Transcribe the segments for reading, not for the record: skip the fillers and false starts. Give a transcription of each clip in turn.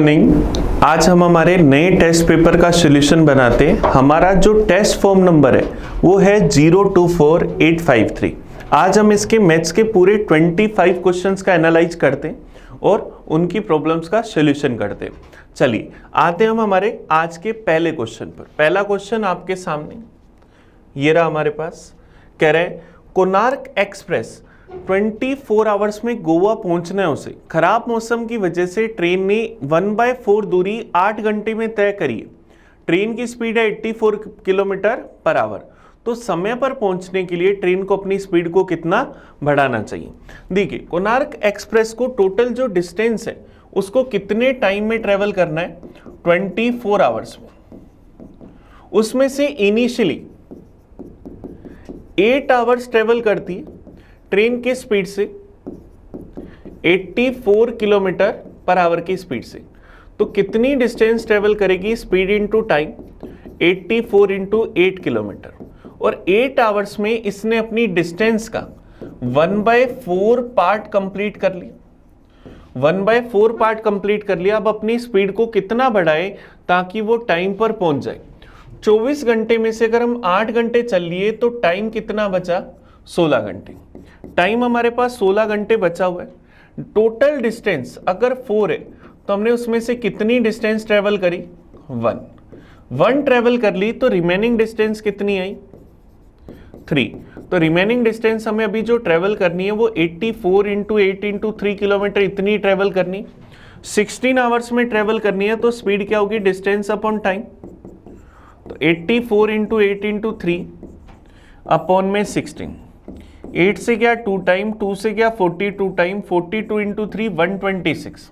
Morning. आज हम हमारे नए टेस्ट पेपर का सॉल्यूशन बनाते हैं। हमारा जो टेस्ट फॉर्म नंबर है वो है 024853। आज हम इसके मैथ्स के पूरे 25 क्वेश्चंस का एनालाइज करते हैं और उनकी प्रॉब्लम्स का सॉल्यूशन करते हैं। चलिए आते हैं हम हमारे आज के पहले क्वेश्चन पर। पहला क्वेश्चन आपके सामने ये रहा हमारे पास। कह रहे हैं कोणार्क एक्सप्रेस 24 आवर्स में गोवा पहुंचना है उसे। खराब मौसम की वजह से ट्रेन ने 1/4 दूरी 8 घंटे में तय करी है। ट्रेन की स्पीड है 84 किलोमीटर पर आवर। तो समय पर पहुंचने के लिए ट्रेन को अपनी स्पीड को कितना बढ़ाना चाहिए। देखिए कोणार्क एक्सप्रेस को टोटल जो डिस्टेंस है उसको कितने टाइम में ट्रेवल करना है, 24 आवर्स में। उसमें से इनिशियली 8 आवर्स ट्रेवल करती है ट्रेन की स्पीड से 84 किलोमीटर पर आवर की स्पीड से। तो कितनी डिस्टेंस ट्रेवल करेगी, speed into time, 84 into 8 kilometre. और 8 आवर्स में इसने अपनी डिस्टेंस का 1/4 पार्ट कंप्लीट कर लिया। 1/4 पार्ट कंप्लीट कर लिया। अब अपनी स्पीड को कितना बढ़ाए ताकि वो टाइम पर पहुंच जाए। 24 घंटे में से अगर हम 8 घंटे चल लिए तो टाइम कितना बचा, 16 घंटे। टाइम हमारे पास 16 घंटे बचा हुआ है। टोटल डिस्टेंस अगर 4 है तो हमने उसमें से कितनी डिस्टेंस ट्रेवल करी, 1 ट्रेवल कर ली। तो रिमेनिंग डिस्टेंस कितनी आई, 3। तो रिमेनिंग डिस्टेंस हमें अभी जो ट्रेवल करनी है वो 84 इंटू 8 इंटू 3 किलोमीटर इतनी ट्रेवल करनी। 16 आवर्स में ट्रेवल करनी है तो स्पीड क्या होगी, डिस्टेंस अपॉन टाइम। तो 84 इंटू 8 इंटू 3 अपॉन में 16। 8 से क्या 2 टाइम, 2 से क्या 42 टाइम, 42 इंटू 3 126।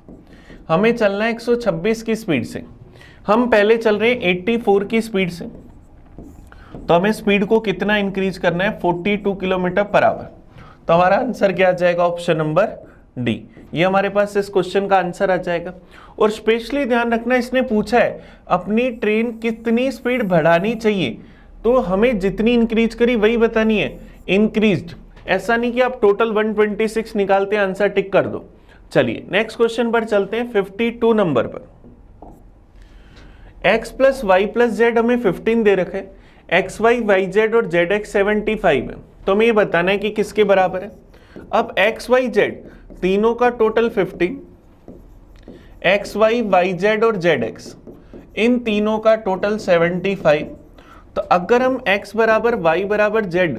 हमें चलना है 126 की स्पीड से। हम पहले चल रहे हैं 84 की स्पीड से। तो हमें स्पीड को कितना इंक्रीज करना है, 42 किलोमीटर पर आवर। तो हमारा आंसर क्या आ जाएगा, ऑप्शन नंबर डी। ये हमारे पास इस क्वेश्चन का आंसर आ जाएगा। और स्पेशली ध्यान रखना, इसने पूछा है अपनी ट्रेन कितनी स्पीड बढ़ानी चाहिए। तो हमें जितनी इंक्रीज करी वही बतानी है, इंक्रीज्ड। ऐसा नहीं कि आप टोटल 126 निकालते हैं आंसर टिक कर दो। चलिए नेक्स्ट क्वेश्चन पर चलते हैं, 52 नंबर पर। x plus y plus z हमें 15 दे रखे, एक्स वाई वाई जेड और जेड एक्स 75 है। तो हमें ये बताना है कि किसके बराबर है। अब एक्स वाई जेड तीनों का total 15, x y y z और जेड एक्स इन तीनों का टोटल 75। तो अगर हम x बराबर y बराबर z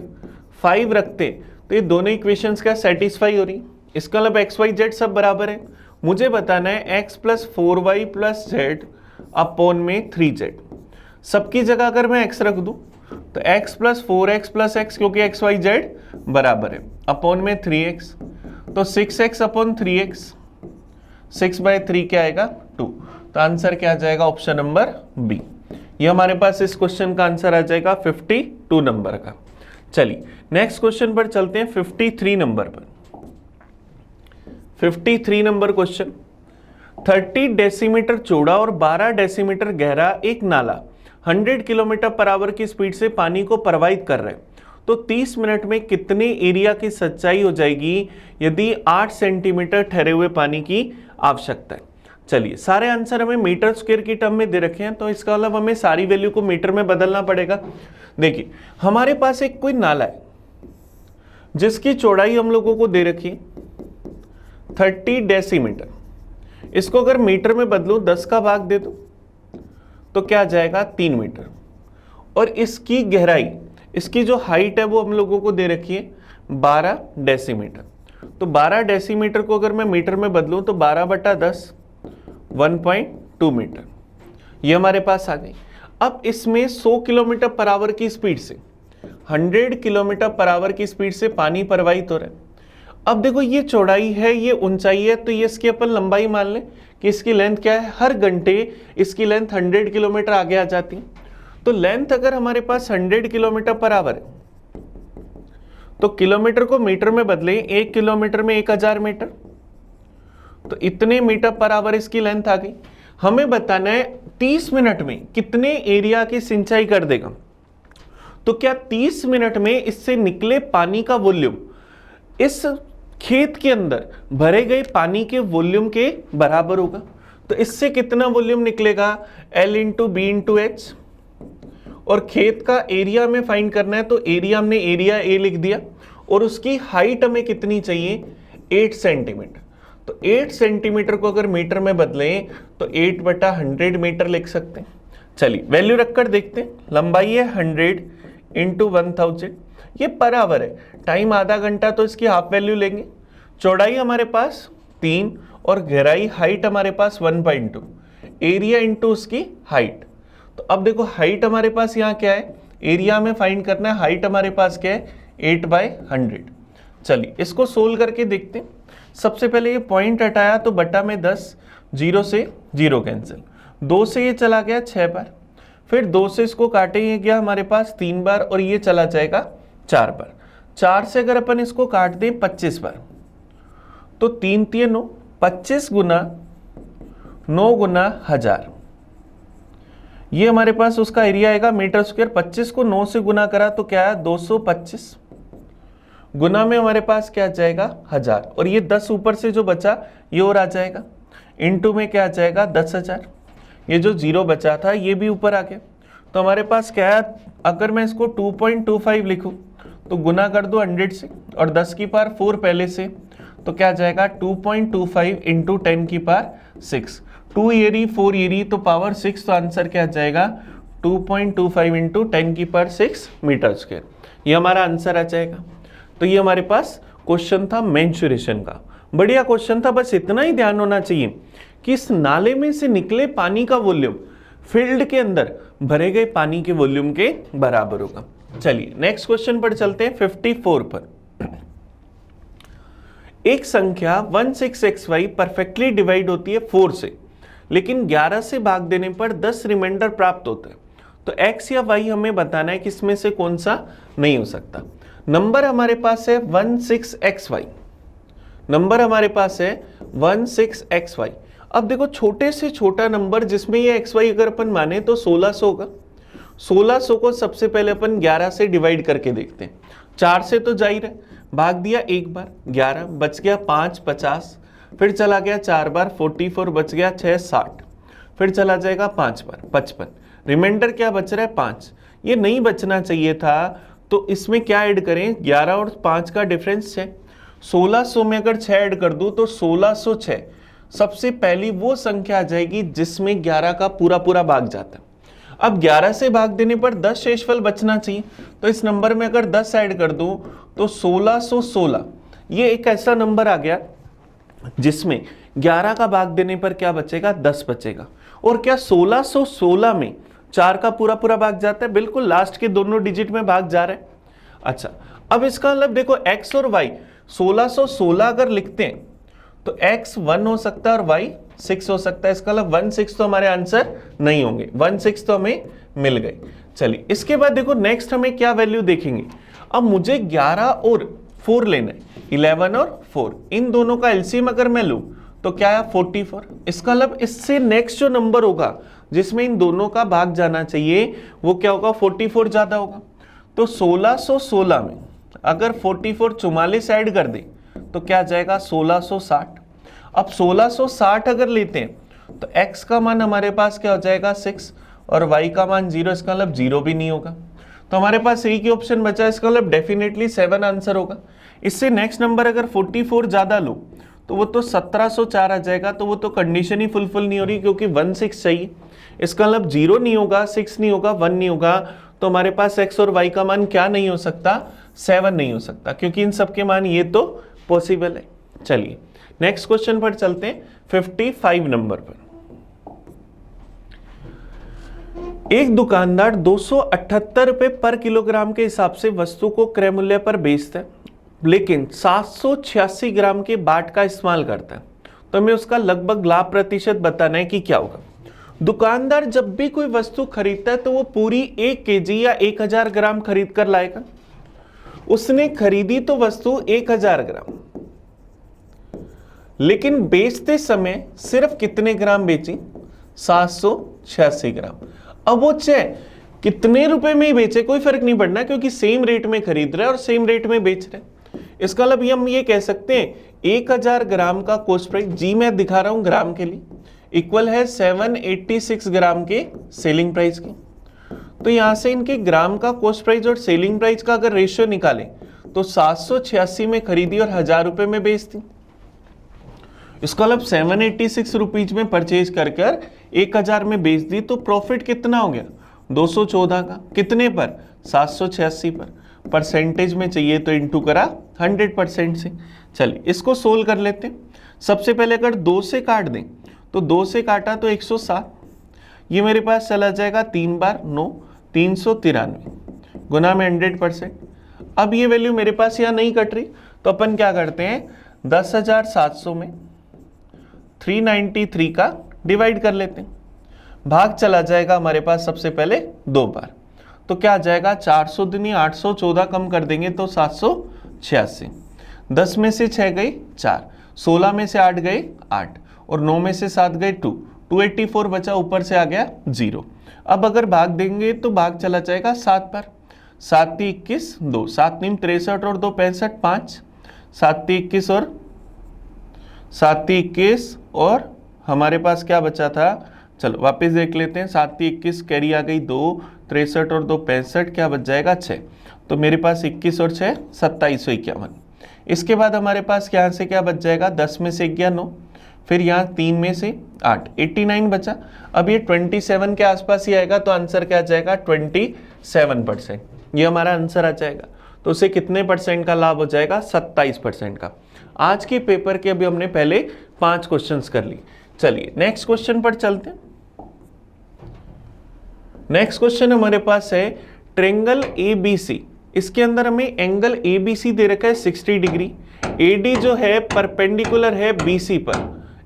5 रखते तो ये दोनों इक्वेशंस क्या सेटिस्फाई हो रही। इसका मतलब x y z सब बराबर है। मुझे बताना है x plus 4y plus z upon में 3z। सबकी जगह अगर मैं x रख दूं तो x plus 4x plus x, क्योंकि x y z बराबर है, अपॉन में 3x। तो 6x अपॉन 3x, 6/3 क्या आएगा, 2। तो आंसर क्या आ जाएगा, ऑप्शन नंबर बी। ये हमारे पास इस क्वेश्चन का आंसर आ जाएगा 52 नंबर का। चलिए नेक्स्ट क्वेश्चन पर चलते हैं, 53 नंबर पर। 53 नंबर क्वेश्चन, 30 डेसीमीटर चौड़ा और 12 डेसीमीटर गहरा एक नाला 100 किलोमीटर पर आवर की स्पीड से पानी को प्रवाहित कर रहा है। तो 30 मिनट में कितने एरिया की सच्चाई हो जाएगी यदि 8 सेंटीमीटर ठहरे हुए पानी की आवश्यकता है। चलिए सारे आंसर हमें मीटर स्क्वायर की टर्म में दे रखे हैं, तो इसका मतलब हमें सारी वैल्यू को मीटर में बदलना पड़ेगा। देखिए हमारे पास एक कोई नाला है जिसकी चौड़ाई हम लोगों को दे रखी है 30 डेसीमीटर। इसको अगर मीटर में बदलूं, 10 का भाग दे दो तो क्या आ जाएगा, 3 मीटर। और इसकी गहराई, इसकी जो हाइट है वो हम लोगों को दे रखी है 12 डेसीमीटर। तो 12 डेसीमीटर को अगर मैं मीटर में बदलूं तो 12/10 1.2 मीटर। ये हमारे पास आ गई। अब इसमें 100 किलोमीटर पर आवर की स्पीड से 100 किलोमीटर पर आवर की स्पीड से पानी प्रवाहित हो रहा है। अब देखो ये चौड़ाई है, ये ऊंचाई है, तो ये इसकी अपन लंबाई मान लें कि इसकी लेंथ क्या है, हर घंटे इसकी लेंथ 100 किलोमीटर आगे आ जाती है। तो लेंथ अगर हमारे पास 100 किलोमीटर पर आवर है तो किलोमीटर को मीटर में बदलें, 1 किलोमीटर में 1000 मीटर, तो इतने मीटर पर आवर इसकी लेंथ आ गई। हमें बताना है 30 मिनट में कितने एरिया की सिंचाई कर देगा। तो क्या 30 मिनट में इससे निकले पानी का वॉल्यूम इस खेत के अंदर भरे गए पानी के वॉल्यूम के बराबर होगा। तो इससे कितना वॉल्यूम निकलेगा, L into b into h. और खेत का एरिया में फाइंड करना है, तो एरिया हमने एरिया ए लिख दिया और उसकी हाइट हमें कितनी चाहिए, 8 सेंटीमीटर। तो 8 सेंटीमीटर को अगर मीटर में बदलें तो 8/100 मीटर लिख सकते हैं। चलिए वैल्यू रखकर देखते हैं। लंबाई है 100 इंटू 1000, ये पर आवर है, टाइम आधा घंटा, तो इसकी हाफ वैल्यू लेंगे। चौड़ाई हमारे पास 3 और गहराई हाइट हमारे पास 1/2, एरिया इंटू उसकी हाइट। तो अब देखो हाइट हमारे पास यहाँ क्या है, एरिया में फाइंड करना है, हाइट हमारे पास क्या है 8/100। चलिए इसको सोल्व करके देखते हैं। सबसे पहले ये पॉइंट हटाया तो बटा में 10, 0 से 0 कैंसिल, 2 से ये चला गया 6 बार, फिर 2 से इसको काटेंगे गया हमारे पास 3 बार और ये चला जाएगा 4 बार। 4 से अगर अपन इसको काट दें 25 बार तो 3 3 9, 25 गुना 9 गुना 1000, ये हमारे पास उसका एरिया आएगा मीटर स्क्वायर। 25 को 9 से गुना करा तो क्या है 225, गुना में हमारे पास क्या आ जाएगा 1000, और ये 10 ऊपर से जो बचा ये और आ जाएगा, इनटू में क्या आ जाएगा 10,000, ये जो 0 बचा था ये भी ऊपर आ गया। तो हमारे पास क्या है, अगर मैं इसको 2.25 लिखूं तो गुना कर दो 100 से और 10 की पावर 4 पहले से, तो क्या आ जाएगा 2.25 इंटू 10 की पावर 6, 2 ईयरी 4 ईयरी तो पावर 6, तो आंसर क्या आ जाएगा 2.25 इंटू 10 की पावर 6 मीटर स्क्वायर, ये हमारा आंसर आ जाएगा। तो ये हमारे पास क्वेश्चन था मेंसुरेशन का, बढ़िया क्वेश्चन था। बस इतना ही ध्यान होना चाहिए कि इस नाले में से निकले पानी का वॉल्यूम फील्ड के अंदर भरे गए पानी के वॉल्यूम के बराबर होगा। चलिए नेक्स्ट क्वेश्चन पर चलते हैं 54 पर। एक संख्या 16xy परफेक्टली डिवाइड होती है 4 से, लेकिन 11 से भाग देने पर 10 रिमाइंडर प्राप्त होता है। तो x या y हमें बताना है कि इसमें से कौन सा नहीं हो सकता। नंबर हमारे पास है 16xy, नंबर हमारे पास है 16xy। अब देखो छोटे से छोटा नंबर जिसमें ये xy अगर अपन माने तो 1600 होगा। 1600 को सबसे पहले अपन 11 से डिवाइड करके देखते हैं। 4 से तो जाहिर है, भाग दिया एक बार 11, बच गया 5 50, फिर चला गया 4 बार 44, बच गया 6 60, फिर चला जाएगा 5 बार 55, रिमाइंडर क्या बच रहा है 5। ये नहीं बचना चाहिए था, तो इसमें क्या ऐड करें, 11 और 5 का डिफरेंस 6। 1600 में अगर 6 ऐड कर दूं तो 1606 सबसे पहली वो संख्या आ जाएगी जिसमें 11 का पूरा पूरा भाग जाता है। अब 11 से भाग देने पर 10 शेषफल बचना चाहिए, तो इस नंबर में अगर 10 ऐड कर दूं तो 1616, ये एक ऐसा नंबर आ गया जिसमें 11 का भाग देने पर क्या बचेगा 10 बचेगा। और क्या 1616 में 4 का पूरा पूरा भाग जाता है, बिल्कुल लास्ट के दोनों डिजिट में भाग जा रहा है। अच्छा अब इसका मतलब देखो x और y 1616 अगर लिखते हैं तो x 1 हो सकता है और y 6 हो सकता है, इसका मतलब 16 तो हमारे आंसर नहीं होंगे, 16 तो हमें मिल गए। चलिए इसके बाद देखो नेक्स्ट हमें क्या वैल्यू देखेंगे। अब मुझे 11 और 4 लेना है, 11 और 4, इन दोनों का एलसीएम अगर मैं लूं तो क्या है 44। इसका मतलब इससे नेक्स्ट जो नंबर होगा जिसमें इन दोनों का भाग जाना चाहिए वो क्या होगा 44 ज्यादा होगा। तो 1616 में अगर 44 44 ऐड कर दे तो क्या जाएगा 1660। अब 1660 अगर लेते हैं तो x का मान हमारे पास क्या हो जाएगा 6 और y का मान 0, इसका मतलब 0 भी नहीं होगा। तो हमारे पास एक ही ऑप्शन बचा, इसका मतलब डेफिनेटली 7 आंसर होगा। इससे नेक्स्ट नंबर अगर 44 ज्यादा लो तो वो तो 1704 आ जाएगा, तो वो तो कंडीशन ही फुलफिल नहीं हो रही क्योंकि 16 चाहिए, इसका मतलब 0 नहीं होगा, 6 नहीं होगा, 1 नहीं होगा। तो हमारे पास x और y का मान क्या नहीं हो सकता 7 नहीं हो सकता, क्योंकि इन सबके मान ये तो पॉसिबल है। चलिए नेक्स्ट क्वेश्चन पर चलते हैं 55 नंबर पर। एक दुकानदार 278 रुपए पर किलोग्राम के हिसाब से वस्तु को क्रय मूल्य पर बेचता है, लेकिन 786 ग्राम के बाट का इस्तेमाल करता है। तो हमें उसका लगभग लाभ प्रतिशत बताना है कि क्या होगा। दुकानदार जब भी कोई वस्तु खरीदता है तो वो पूरी 1 केजी या 1000 ग्राम खरीद कर लाएगा। उसने खरीदी तो वस्तु 1000 ग्राम, लेकिन बेचते समय सिर्फ कितने ग्राम बेची 786 ग्राम। अब वो चाहे कितने रुपए में ही बेचे कोई फर्क नहीं पड़ना, क्योंकि सेम रेट में खरीद रहे हैं और सेम रेट में बेच रहे हैं। इसका मतलब हम ये कह सकते हैं 1000 ग्राम का कॉस्ट प्राइस, जी मैं दिखा रहा हूं ग्राम के लिए, इक्वल है 786 ग्राम के सेलिंग प्राइस की। तो यहां से इनके ग्राम का कॉस्ट प्राइस और सेलिंग प्राइस का अगर रेशियो निकालें तो 786 में खरीदी और 1000 रुपए में बेचती। इसको अब 786 रुपीज में परचेज कर 1000 में बेच दी, तो प्रॉफिट कितना हो गया 214 का। कितने पर 786 पर। परसेंटेज में चाहिए तो इंटू करा 100% से। चलिए इसको सोल्व कर लेते हैं। सबसे पहले अगर 2 से काट दें तो 2 से काटा तो 107, ये मेरे पास चला जाएगा 3 बार 9, 393 गुना में 100%। अब ये वैल्यू मेरे पास यहाँ नहीं कट रही, तो अपन क्या करते हैं 10,700 में 393 का डिवाइड कर लेते हैं। भाग चला जाएगा हमारे पास सबसे पहले 2 बार, तो क्या आ जाएगा 400 दूनी 814 कम कर देंगे तो 786। 10 में से 6 गए 4, 16 में से 8 गए 8 और 9 में से 7 गए 2, 284 बचा, ऊपर से आ गया 0। अब अगर भाग देंगे तो भाग चला जाएगा 7 पर। 7 × 21 2, 7 × 3 63 और 2 65 5, 7 × 21 और 7 × 21 और हमारे पास क्या बचा था, चलो वापस देख लेते हैं। 7 × 21 कैरी आ गई 2, 63 और 2 65, क्या बच जाएगा 6। तो मेरे पास 21 और 6 2751। इसके बाद हमारे पास यहाँ से क्या बच जाएगा, 10 में से गया 9, फिर यहाँ 3 में से 8, 89 बचा। अब ये 27 के आसपास ही आएगा, तो आंसर क्या आ जाएगा 27%। ये हमारा आंसर आ जाएगा। तो उसे कितने परसेंट का लाभ हो जाएगा, 27% का। आज के पेपर के अभी हमने पहले 5 क्वेश्चंस कर ली। चलिए नेक्स्ट क्वेश्चन पर चलते हैं। नेक्स्ट क्वेश्चन हमारे पास है ट्रायंगल ABC। इसके अंदर हमें एंगल ABC दे रखा है 60 डिग्री। AD जो है परपेंडिकुलर है BC पर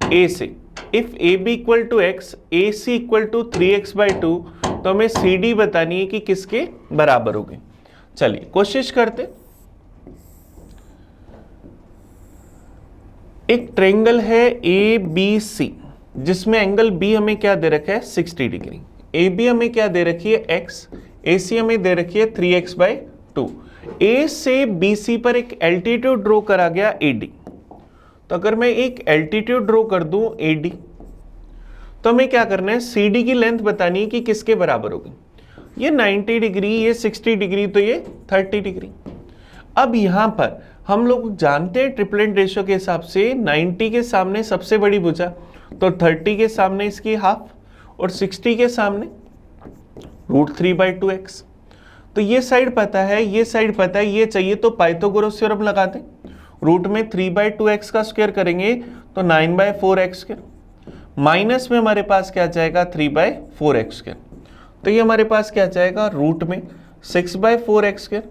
A से। If AB equal to x, AC equal to 3x/2, तो हमें CD बतानी है कि किसके बराबर होगी। चलिए कोशिश करते। एक ट्रायंगल है ABC जिसमें एंगल B हमें क्या दे रखा है 60 डिग्री। AB हमें क्या दे रखी है x, AC हमें दे रखी है 3x/2। A से BC पर एक एल्टीट्यूड ड्रॉ करा गया AD। तो अगर मैं एक एल्टीट्यूड ड्रॉ कर दूं AD, तो हमें क्या करना है CD की लेंथ बतानी है कि किसके बराबर होगी। ये 90 डिग्री, ये 60 डिग्री, तो ये 30 डिग्री। अब यहां पर हम लोग जानते हैं ट्रिपलेट रेशियो के हिसाब से 90 के सामने सबसे बड़ी भुजा, तो 30 के सामने इसकी हाफ और 60 के सामने √3/2x। तो ये साइड पता है, ये साइड पता है, ये चाहिए तो पाइथागोरस थ्योरम लगा दें। रूट में 3/2x का स्क्वायर करेंगे तो 9/4x²। माइनस में हमारे पास क्या जाएगा 3/4x²। तो ये हमारे पास क्या जाएगा रूट में 6/4x²,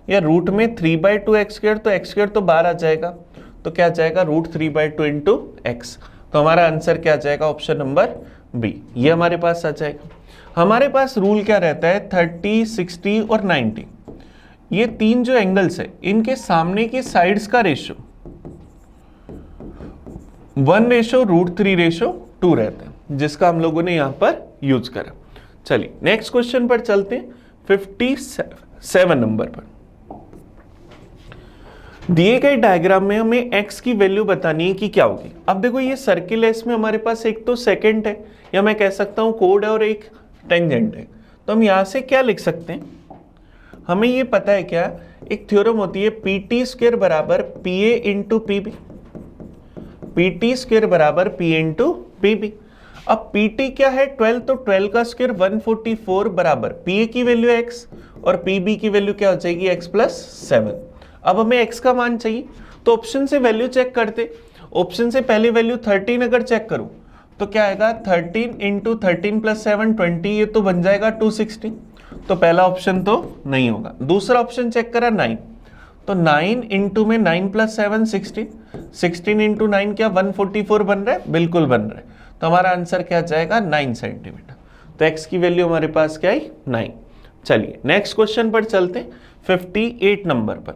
या रूट में 3/2x², तो x² तो बाहर आ जाएगा, तो क्या जाएगा √3/2 × x। तो हमारा आंसर क्या जाएगा ऑप्शन नंबर बी, ये हमारे पास आ जाएगा। हमारे पास रूल क्या रहता है 30, 60 और 90, ये 3 जो एंगल्स है इनके सामने के साइड्स का रेशियो 1:√3:2 रहता है, जिसका हम लोगों ने यहां पर यूज करा। चलिए नेक्स्ट क्वेश्चन पर चलते हैं। 57 नंबर पर दिए गए डायग्राम में हमें x की वैल्यू बतानी है कि क्या होगी। अब देखो ये सर्किल है, इसमें हमारे पास एक तो सेकेंड है, या मैं कह सकता हूं कोड है, और एक टेंजेंट है। तो हम यहां से क्या लिख सकते हैं, हमें ये पता है क्या, एक थ्योरम होती है PT² बराबर PA × PB। PT² बराबर PA × PB। अब PT क्या है 12, तो 12 का स्क्वायर 144 बराबर PA की वैल्यू x और PB की वैल्यू क्या हो जाएगी x + 7। अब हमें x का मान चाहिए, तो ऑप्शन से वैल्यू चेक करते। ऑप्शन से पहली वैल्यू 13 अगर चेक करूं तो क्या आएगा 13 × 13 + 7 20, ये तो बन जाएगा 260। तो पहला ऑप्शन तो नहीं होगा। दूसरा ऑप्शन चेक करा 9, तो 9 × में 9 + 7 16, 16 × 9 क्या 144 बन रहा है, बिल्कुल बन रहा है। तो हमारा आंसर क्या जाएगा 9 सेंटीमीटर। तो x की वैल्यू हमारे पास क्या आई 9। चलिए नेक्स्ट क्वेश्चन पर चलते हैं। 58 नंबर पर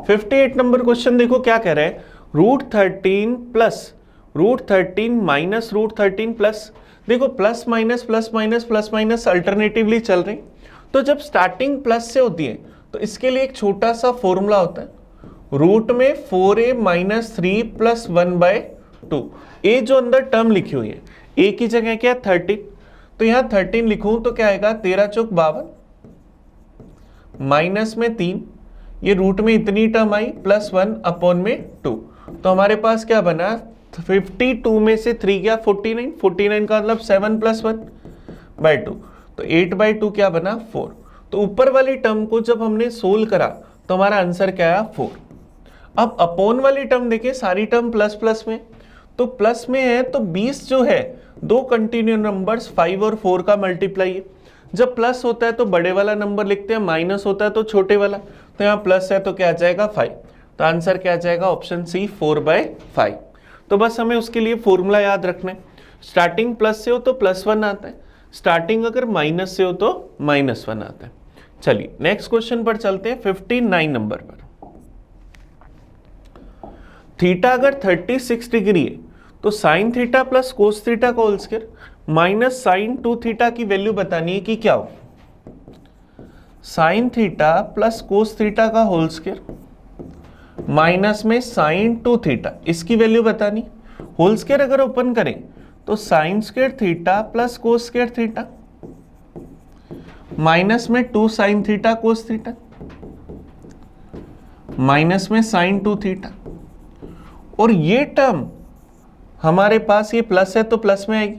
58 नंबर क्वेश्चन देखो क्या कह रहा है, √13 + √13 - √13 प्लस, देखो प्लस माइनस अल्टरनेटिवली चल रही। तो जब स्टार्टिंग प्लस से होती है तो इसके लिए एक छोटा सा फॉर्मूला होता है, रूट में 4a - 3 + 1/2। ए जो अंदर टर्म लिखी हुई है, ए की जगह क्या है 13, तो यहाँ 13 लिखूं तो क्या आएगा 13 चौक 52, माइनस में 3, ये रूट में इतनी टर्म आई प्लस 1 अपॉन में 2, तो हमारे पास क्या बना 52 में से 3 गया 49, 49 का मतलब 7 + 1 बाय 2, तो 8/2 क्या बना 4। तो ऊपर वाली टर्म को जब हमने सोल्व करा तो हमारा आंसर क्या आया 4। अब अपॉन वाली टर्म देखिए, सारी टर्म प्लस प्लस में, तो प्लस में है तो 20 जो है दो कंटिन्यू नंबर्स 5 और 4 का मल्टीप्लाई है। जब प्लस होता है तो बड़े वाला नंबर लिखते हैं, माइनस होता है तो छोटे वाला, तो यहाँ प्लस है तो क्या आ जाएगा 5, तो आंसर क्या आ जाएगा ऑप्शन सी 4/5। तो बस हमें उसके लिए फॉर्मूला याद रखना है, स्टार्टिंग प्लस से हो तो +1 आता है, स्टार्टिंग अगर माइनस से हो तो -1 आता है। चलिए नेक्स्ट क्वेश्चन पर चलते हैं 59 नंबर पर। थीटा अगर 36 डिग्री है तो sine theta plus cos theta का whole square minus sine 2 theta की वैल्यू बतानी है कि क्या हो। Sine theta plus cos theta का होल स्क्वायर माइनस में साइन 2 थीटा, इसकी वैल्यू बतानी। होल स्क्वायर अगर ओपन करें तो sine square theta plus cos square theta minus में 2 sine theta cos theta minus में साइन 2 थीटा, और ये टर्म हमारे पास ये प्लस है तो प्लस में आएगी,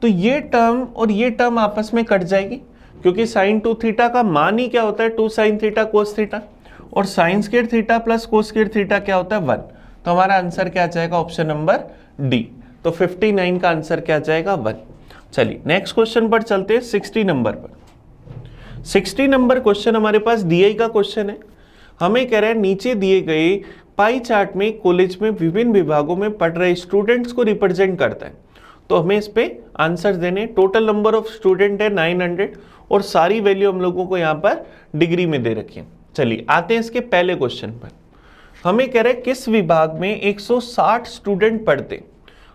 तो ये टर्म और ये टर्म आपस में कट जाएगी, क्योंकि साइन 2 थीटा का मान ही क्या होता है 2 साइन थीटा कोस थीटा, और sign square theta plus cos square theta क्या होता है 1। तो हमारा आंसर क्या आ जाएगा ऑप्शन नंबर डी। तो 59 का आंसर क्या आ जाएगा 1। चलिए नेक्स्ट क्वेश्चन पर चलते हैं 60 नंबर पर। 60 नंबर क्वेश्चन हमारे पास डीआई का क्वेश्चन है। हमें कह रहा है नीचे दिए गए पाई चार्ट में कॉलेज में विभिन्न विभागों में पढ़ रहे स्टूडेंट्स को रिप्रेजेंट करता है, तो हमें इस पे आंसर देने। टोटल नंबर ऑफ स्टूडेंट है 900 और सारी वैल्यू हम लोगों को यहाँ पर डिग्री में दे रखी है। चलिए आते हैं इसके पहले क्वेश्चन पर। हमें कह रहे हैं किस विभाग में 160 स्टूडेंट पढ़ते,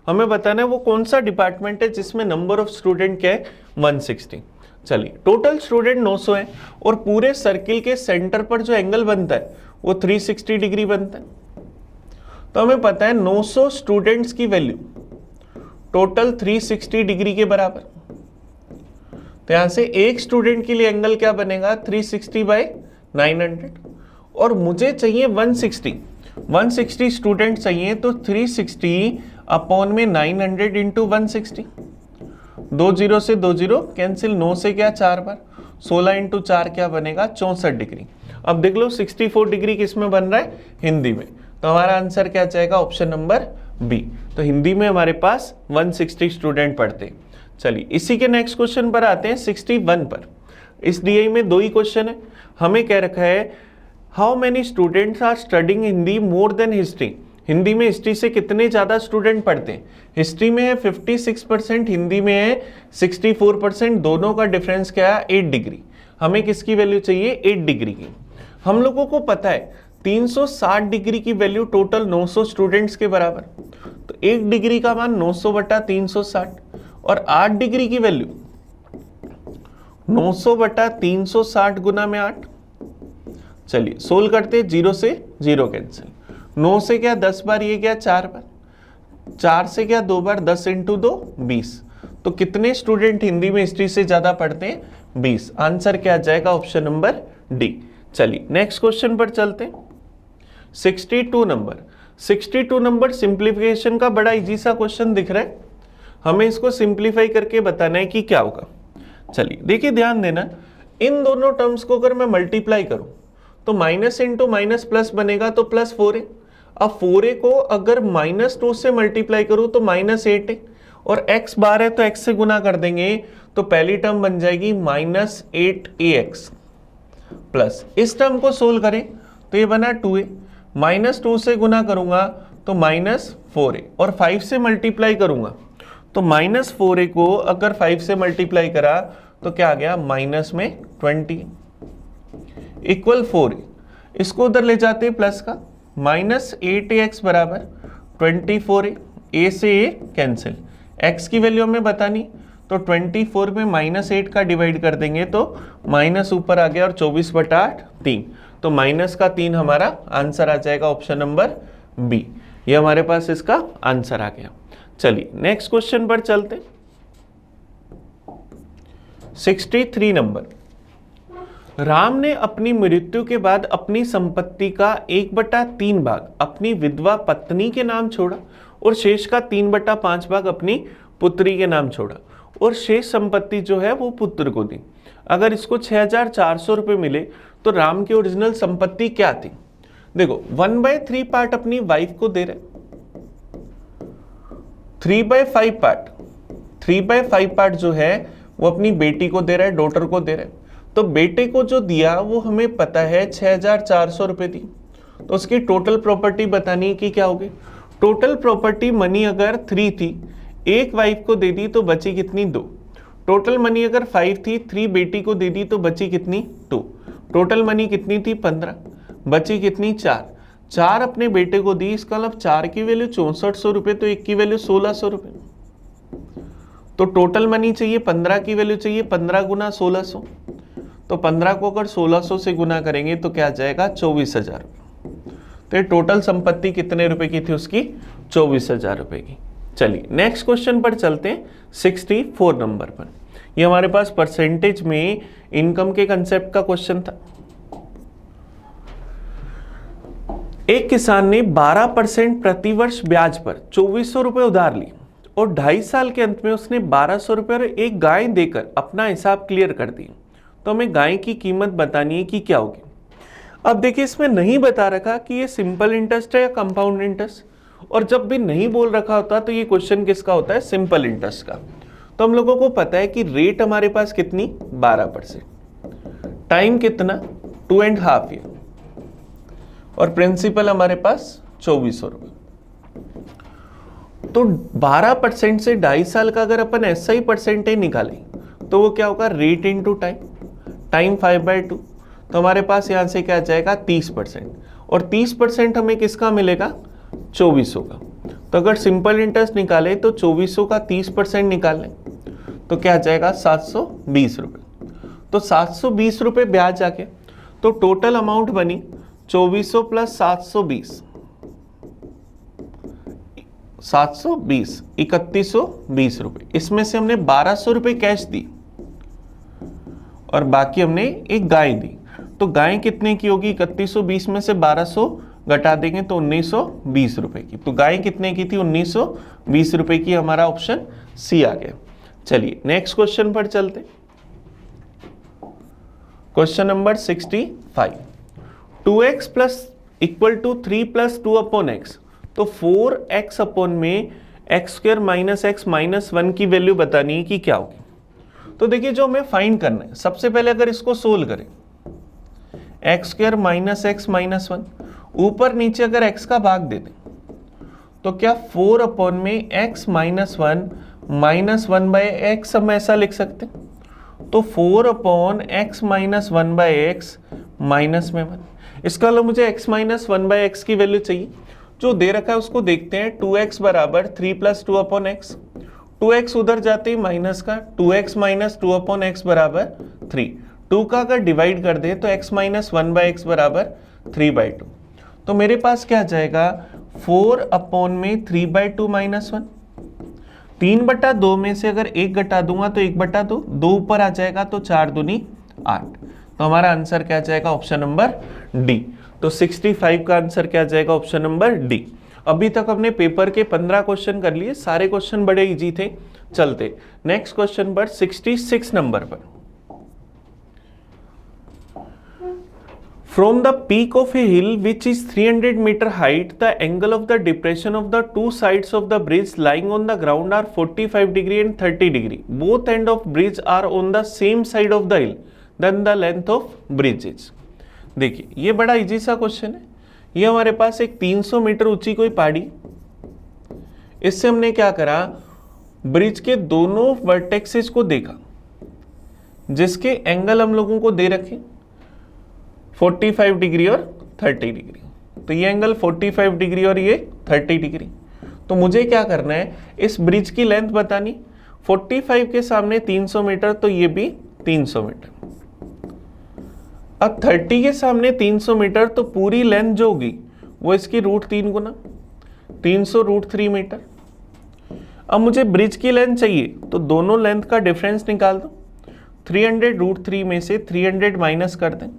हमें बताना है वो कौन सा डिपार्टमेंट है जिसमें नंबर ऑफ स्टूडेंट क्या है 160। चलिए टोटल स्टूडेंट 900 है और पूरे सर्किल के सेंटर पर जो एंगल बनता है वो 360 डिग्री बनता है। तो हमें पता है 900 स्टूडेंट्स की वैल्यू टोटल 360 डिग्री के बराबर, तो यहां से एक स्टूडेंट के लिए एंगल क्या बनेगा 360/900, और मुझे चाहिए 160 स्टूडेंट चाहिए, तो 360 अपॉन में 900 इंटू 160, 2 0 से 2 0 कैंसिल, 9 से क्या 4 बार, 16 इंटू 4 क्या बनेगा 64 डिग्री। अब देख लो 64 डिग्री किस में बन रहा है हिंदी में, तो हमारा आंसर क्या जाएगा ऑप्शन नंबर बी। तो हिंदी में हमारे पास 160 स्टूडेंट पढ़ते हैं। चलिए इसी के नेक्स्ट क्वेश्चन पर आते हैं 61 पर। इस डीआई में 2 ही क्वेश्चन है। हमें कह रखा है how many students are studying Hindi more than history, Hindi में हिस्ट्री से कितने ज़्यादा स्टूडेंट पढ़ते हैं। हिस्ट्री में है 56%, हिंदी में है 64%, दोनों का डिफरेंस क्या है 8 डिग्री। हमें किसकी वैल्यू चाहिए 8 डिग्री की। हम लोगों को पता है 360 डिग्री की वैल्यू टोटल 900 स्टूडेंट्स के बराबर, तो 1 डिग्री का मान 900/360 और 8 डिग्री की वैल्यू 900/360 गुना में 8। चलिए सोल्व करते, 0 से 0 कैंसिल, 9 से क्या 10 बार, ये क्या 4 बार, 4 से क्या 2 बार, 10 इंटू 2 20। तो कितने स्टूडेंट हिंदी में हिस्ट्री से ज्यादा पढ़ते हैं 20। आंसर क्या जाएगा ऑप्शन नंबर डी। चलिए नेक्स्ट क्वेश्चन पर चलते हैं 62 नंबर। 62 नंबर सिंप्लीफिकेशन का बड़ा इजी सा क्वेश्चन दिख रहा है, हमें इसको सिंप्लीफाई करके बताना है कि क्या होगा। चलिए देखिए ध्यान देना, इन दोनों टर्म्स को अगर मैं मल्टीप्लाई करूं तो माइनस इंटू माइनस प्लस बनेगा, तो +4a। अब 4a को अगर -2 से मल्टीप्लाई करूं तो -8 है, और x बार है तो x से गुना कर देंगे, तो पहली टर्म बन जाएगी -8ax प्लस, इस टर्म को सोल्व करें तो ये बना 2a, -2 से गुना करूंगा तो -4a, और 5 से मल्टीप्लाई करूंगा तो -4a को अगर 5 से मल्टीप्लाई करा तो क्या आ गया माइनस में 20 इक्वल 4a। इसको उधर ले जाते हैं प्लस का, -8ax बराबर 24a, a से a कैंसिल, x की वैल्यू हमें बतानी, तो 24 में -8 का डिवाइड कर देंगे तो माइनस ऊपर आ गया और 24/8 3, तो माइनस का 3 हमारा आंसर आ जाएगा ऑप्शन नंबर बी। ये हमारे पास इसका आंसर आ गया। चलिए नेक्स्ट क्वेश्चन पर चलते। 63 नंबर, राम ने अपनी मृत्यु के बाद अपनी संपत्ति का 1/3 भाग अपनी विधवा पत्नी के नाम छोड़ा और शेष का 3/5 भाग अपनी पुत्री के नाम छोड़ा और शेष संपत्ति जो है वो पुत्र को दी। अगर इसको 6,400 रुपये मिले तो राम की ओरिजिनल संपत्ति क्या थी? देखो 1/3 पार्ट अपनी वाइफ को दे रहे, 3/5 पार्ट जो है वो अपनी बेटी को दे रहा है, डॉटर को दे रहा है। तो बेटे को जो दिया वो हमें पता है 6,400 रुपये दी, तो उसकी टोटल प्रॉपर्टी बतानी है कि क्या होगी। टोटल प्रॉपर्टी मनी अगर 3 थी, एक वाइफ को दे दी तो बची कितनी? 2। टोटल मनी अगर 5 थी, 3 बेटी को दे दी तो बची कितनी? 2। टोटल मनी कितनी थी? 15, बची कितनी? 4। 4 अपने बेटे को दी, इसका मतलब 4 की वैल्यू 6400 रुपये, तो 1 की वैल्यू 1600 रुपये। तो टोटल मनी चाहिए, 15 की वैल्यू चाहिए, 15 गुना 1600, तो 15 को अगर 1600 से गुना करेंगे तो क्या आ जाएगा? 24,000 रुपये। तो ये टोटल संपत्ति कितने रुपए की थी उसकी? 24,000 रुपये की। चलिए नेक्स्ट क्वेश्चन पर चलते हैं, 64 नंबर पर। ये हमारे पास परसेंटेज में इनकम के कंसेप्ट का क्वेश्चन था। एक किसान ने 12% प्रतिवर्ष ब्याज पर 2400 रुपये उधार ली और 2.5 साल के अंत में उसने 1200 रुपये और एक गाय देकर अपना हिसाब क्लियर कर दी। तो हमें गाय की कीमत बतानी है कि क्या होगी। अब देखिए इसमें नहीं बता रखा कि ये सिंपल इंटरेस्ट है या कंपाउंड इंटरेस्ट, और जब भी नहीं बोल रखा होता तो ये क्वेश्चन किसका होता है? सिंपल इंटरेस्ट का। तो हम लोगों को पता है कि रेट हमारे पास कितनी? 12%, टाइम कितना? 2.5 ईयर, और प्रिंसिपल हमारे पास 2400 रुपये। तो 12% से 2.5 साल का अगर अपन ऐसा ही परसेंटेज निकालें तो वो क्या होगा? रेट इंटू टाइम, टाइम 5/2, तो हमारे पास यहाँ से क्या जाएगा? 30%, और 30% हमें किसका मिलेगा? 2400 का। तो अगर सिंपल इंटरेस्ट निकाले तो 2400 का 30% निकालें तो क्या जाएगा? 720 रुपये। तो 720 रुपये ब्याज आ गया, तो टोटल अमाउंट बनी 2400 प्लस 720, 3120 रुपये। इसमें से हमने 1200 रुपये कैश दी और बाकी हमने एक गाय दी। तो गाय कितने की होगी? 3120 में से 1200 घटा देंगे तो 1920 रुपए की। तो गाय कितने की थी? 1920 रुपए की। हमारा ऑप्शन सी आ गया। चलिए नेक्स्ट क्वेश्चन पर चलते। Question number 65, 2x plus equal to 3 plus 2 upon x. तो 4x अपॉन में x square minus x minus 1 की वैल्यू बतानी है कि क्या होगी। तो देखिए जो हमें फाइंड करना है, सबसे पहले अगर इसको सोल्व करें, x square minus x minus 1, ऊपर नीचे अगर x का भाग दे दें तो क्या 4 अपॉन में x minus 1 minus 1 by x हम ऐसा लिख सकते हैं। तो 4 upon x minus 1 by x minus में 1, इसका मतलब मुझे x माइनस 1 बाय एक्स की वैल्यू चाहिए। जो दे रखा है उसको देखते हैं। 2x बराबर 3 प्लस 2 अपॉन एक्स, 2x उधर जाते ही माइनस का, 2x माइनस 2 अपॉन एक्स बराबर 3। 2 का अगर डिवाइड कर दे तो x माइनस 1 बाय एक्स बराबर 3/2। तो मेरे पास क्या जाएगा? 4 अपॉन में 3/2 माइनस 1, 3/2 में से अगर 1 घटा दूंगा तो 1/2, 2 ऊपर आ जाएगा तो 4 दूनी 8। तो हमारा आंसर क्या जाएगा? Option number D. तो 65 का आंसर क्या जाएगा? Option number D. अभी तक हमने पेपर के 15 क्वेश्चन कर लिए, सारे क्वेश्चन बड़े इजी थे। चलते नेक्स्ट क्वेश्चन पर, 66 नंबर पर। From the peak of a hill which is 300 meter height, the angle of the depression of the two sides of the bridge lying on the ground are 45 degree and 30 degree. Both ends of bridge are on the same side of the hill. Then the length of bridge is. देखिए ये बड़ा easy सा question है। ये हमारे पास एक 300 metre ऊंची कोई पहाड़ी, इससे हमने क्या करा? ब्रिज के दोनों वर्टेक्सेस को देखा जिसके एंगल हम लोगों को दे रखे 45 डिग्री और 30 डिग्री। तो ये एंगल 45 डिग्री और ये 30 डिग्री। तो मुझे क्या करना है? इस ब्रिज की लेंथ बतानी। 45 के सामने 300 मीटर, तो ये भी 300 मीटर। अब 30 के सामने 300 मीटर, तो पूरी लेंथ जो होगी वो इसकी √3 गुना 300 √3 मीटर। अब मुझे ब्रिज की लेंथ चाहिए, तो दोनों लेंथ का डिफरेंस निकाल दो। 300√3 में से 300 माइनस कर दें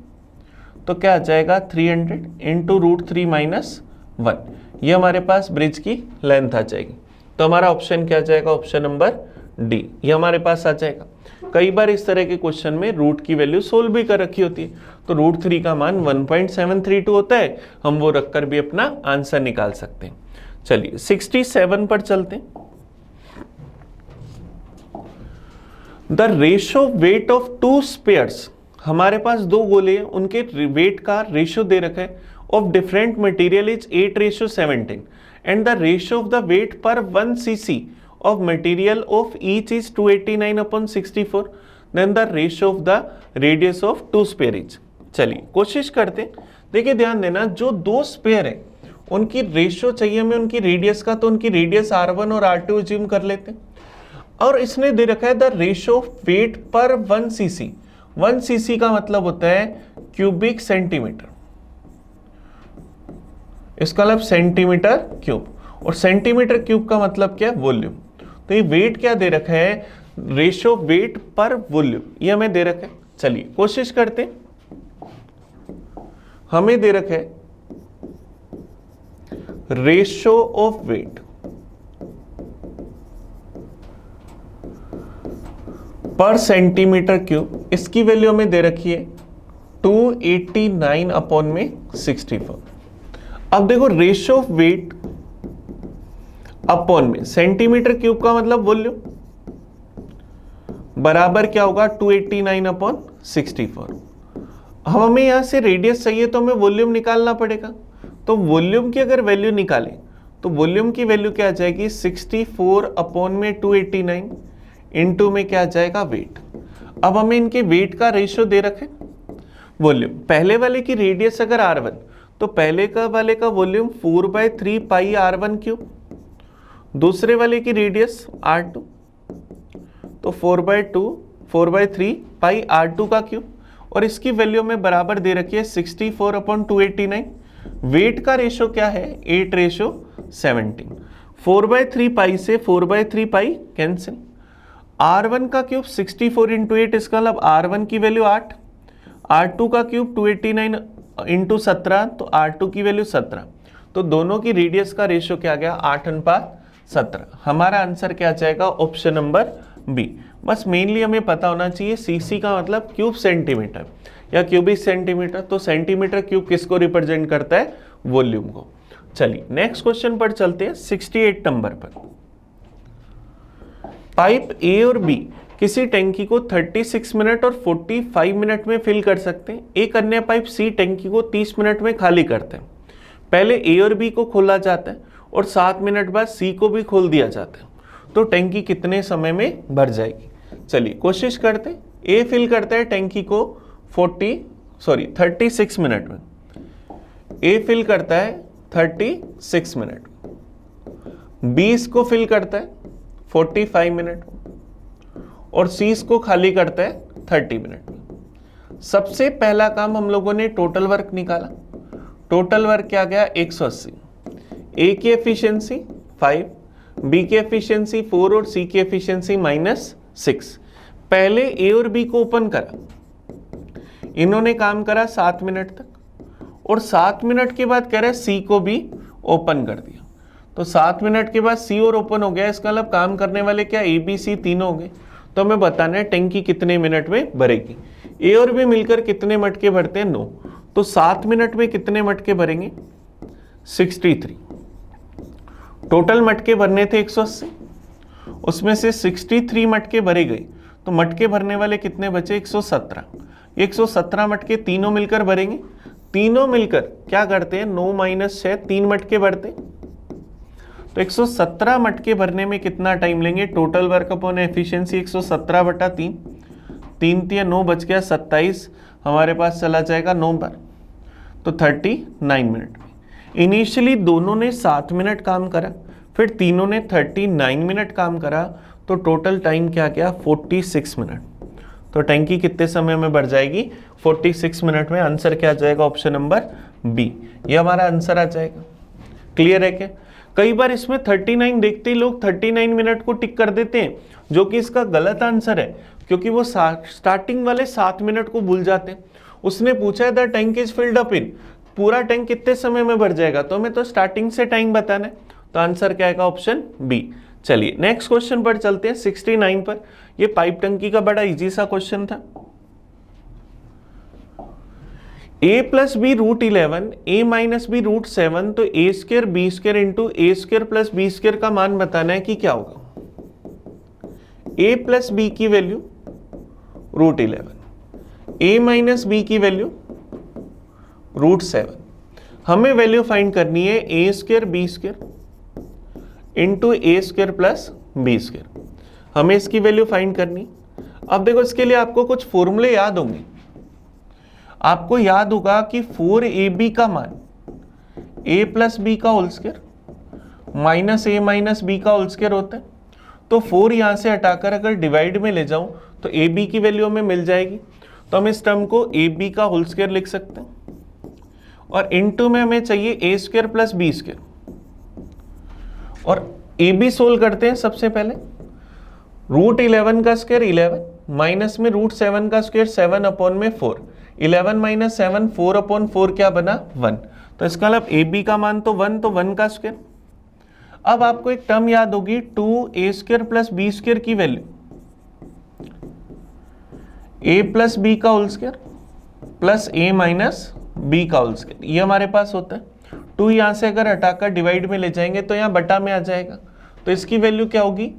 तो क्या आ जाएगा 300 इंटू √3 माइनस 1, ये हमारे पास ब्रिज की लेंथ आ जाएगी। तो हमारा ऑप्शन क्या आ जाएगा, ऑप्शन नंबर डी, ये हमारे पास आ जाएगा। कई बार इस तरह के क्वेश्चन में रूट की वैल्यू सोल्व भी कर रखी होती है, तो √3 का मान 1.732 होता है, हम वो रखकर भी अपना आंसर निकाल सकते हैं। चलिए 67 पर चलते हैं। The ratio weight of two spheres, हमारे पास दो गोले हैं, उनके वेट का रेशियो दे रखा है of different material is 8:17 and the ratio of the weight पर 1 cc of material of each is 289/64, then the ratio of the radius of two spare is। चलिए कोशिश करते हैं। देखिए ध्यान देना, जो दो स्पेयर है उनकी रेशियो चाहिए हमें उनकी रेडियस का, तो उनकी रेडियस R1 और R2 अज्यूम कर लेते हैं। और इसने दे रखा है द रेशियो ऑफ वेट पर 1 cc। 1 cc का मतलब होता है क्यूबिक सेंटीमीटर, इसका मतलब सेंटीमीटर क्यूब, और सेंटीमीटर क्यूब का मतलब क्या है, वॉल्यूम। तो ये वेट क्या दे रखा है, रेशियो वेट पर वॉल्यूम, ये हमें दे रखा है। चलिए कोशिश करते हैं। हमें दे रखा है रेशियो ऑफ वेट पर सेंटीमीटर क्यूब, इसकी वैल्यू हमें दे रखी है 289/64। अब देखो रेशियो ऑफ वेट अपॉन में सेंटीमीटर क्यूब का मतलब वॉल्यूम बराबर क्या होगा 289/64। हमें यहां से रेडियस चाहिए तो हमें वॉल्यूम निकालना पड़ेगा। तो वॉल्यूम की अगर वैल्यू निकालें तो वॉल्यूम की वैल्यू क्या आ जाएगी 64/289 इंटू में क्या आ जाएगा वेट। अब हमें इनके वेट का रेशियो दे रखे वॉल्यूम, पहले वाले की रेडियस अगर R1 तो पहले का वाले का वॉल्यूम 4/3 पाई R1 क्यूब, दूसरे वाले की रेडियस R2 तो 4/3 पाई R2 का क्यूब, और इसकी वैल्यू में बराबर दे रखी है 64/289। वेट का रेशो क्या है 8:17। 4/3 पाई से 4/3 पाई कैंसिल, R1 का क्यूब 64 इंटू 8, इसका मतलब R1 की वैल्यू 8, R2 का क्यूब 289 इंटू 17, तो R2 की वैल्यू 17, तो दोनों की रेडियस का रेशियो क्या आ गया 8:17। हमारा आंसर क्या आ जाएगा ऑप्शन नंबर बी। बस मेनली हमें पता होना चाहिए सीसी का मतलब क्यूब सेंटीमीटर या क्यूबिक सेंटीमीटर, तो सेंटीमीटर क्यूब किसको रिप्रेजेंट करता है, वॉल्यूम को। चलिए नेक्स्ट क्वेश्चन पर चलते हैं 68 नंबर पर। पाइप ए और बी किसी टैंकी को 36 मिनट और 45 मिनट में फिल कर सकते हैं। एक अन्य पाइप सी टैंकी को 30 मिनट में खाली करते हैं। पहले ए और बी को खोला जाता है और 7 मिनट बाद सी को भी खोल दिया जाता है, तो टैंकी कितने समय में भर जाएगी। चलिए कोशिश करते हैं। ए फिल करता है टैंकी को 36 मिनट में, ए फिल करता है 36 मिनट में, बी इसको फिल करता है 45 मिनट में, और सी इसको खाली करता है 30 मिनट में। सबसे पहला काम हम लोगों ने टोटल वर्क निकाला। टोटल वर्क क्या गया 180। ए की एफिशिएंसी 5, बी की एफिशिएंसी 4 और सी की एफिशिएंसी -6। पहले ए और बी को ओपन करा, इन्होंने काम करा 7 मिनट तक, और 7 मिनट के बाद कह रहा है सी को भी ओपन कर दिया, तो 7 मिनट के बाद सी और ओपन हो गया, इसका मतलब काम करने वाले क्या ए बी सी तीनों हो गए। तो हमें बताना है टैंकी कितने मिनट में भरेगी। ए और बी मिलकर कितने मटके भरते हैं 9, तो 7 मिनट में कितने मटके भरेंगे 63। टोटल मटके भरने थे 180, उसमें से 63 मटके भरे गए, तो मटके भरने वाले कितने बचे 117। 117 मटके तीनों मिलकर भरेंगे, तीनों मिलकर क्या करते हैं 9 - 6 3 मटके भरते हैं, तो 117 मटके भरने में कितना टाइम लेंगे। टोटल वर्क अपॉन एफिशिएंसी 117/3, 3 × 9 बच गया 27, हमारे पास चला जाएगा 9 बार, तो 39 मिनट में। इनिशियली दोनों ने 7 मिनट काम करा, फिर तीनों ने 39 मिनट काम करा, तो टोटल टाइम क्या गया 46 मिनट। तो टैंकी कितने समय में भर जाएगी 46 मिनट में। आंसर क्या आ जाएगा ऑप्शन नंबर बी, ये हमारा आंसर आ जाएगा। क्लियर है क्या। कई बार इसमें 39 देखते ही लोग 39 मिनट को टिक कर देते हैं, जो कि इसका गलत आंसर है, क्योंकि वो स्टार्टिंग वाले 7 मिनट को भूल जाते हैं। उसने पूछा है the tank is filled up in, पूरा टैंक कितने समय में भर जाएगा, तो हमें तो स्टार्टिंग से टाइम बताना है, तो आंसर क्या आएगा, ऑप्शन बी। चलिए नेक्स्ट क्वेश्चन पर चलते हैं 69 पर। ये पाइप टंकी का बड़ा इजी सा क्वेश्चन था। a plus b root 11 a minus b root 7, तो a square b square into a square plus b square का मान बताना है कि क्या होगा। a प्लस बी की value root 11, a minus b की वैल्यू रूट 7। हमें वैल्यू फाइंड करनी है a square b square into a square plus b square, हमें इसकी वैल्यू फाइंड करनी। अब देखो इसके लिए आपको कुछ फॉर्मूले याद होंगे। आपको याद होगा कि 4ab का मान a प्लस बी का whole square minus a minus b का होल स्क्वायर होता है। तो 4 यहां से हटाकर अगर डिवाइड में ले जाऊं तो ab की वैल्यू हमें मिल जाएगी, तो हम इस टर्म को ab का होल स्क्वायर लिख सकते हैं, और इनटू में हमें चाहिए a square plus b square, और ab सोल्व करते हैं। सबसे पहले रूट 11 का स्क्वायर 11 माइनस में रूट 7 का स्क्वायर 7 अपॉन में 4, 11 माइनस 7 4 अपॉन 4 क्या बना 1, तो इसका मतलब ए बी का मान तो 1, तो 1 का स्क्वायर। अब आपको एक टर्म याद होगी 2a square plus b square की वैल्यू a प्लस बी का whole square plus a minus b का होल स्क्वायर, ये हमारे पास होता है। 2 यहां से अगर हटाकर डिवाइड में ले जाएंगे तो यहाँ बटा में आ जाएगा, तो इसकी वैल्यू क्या होगी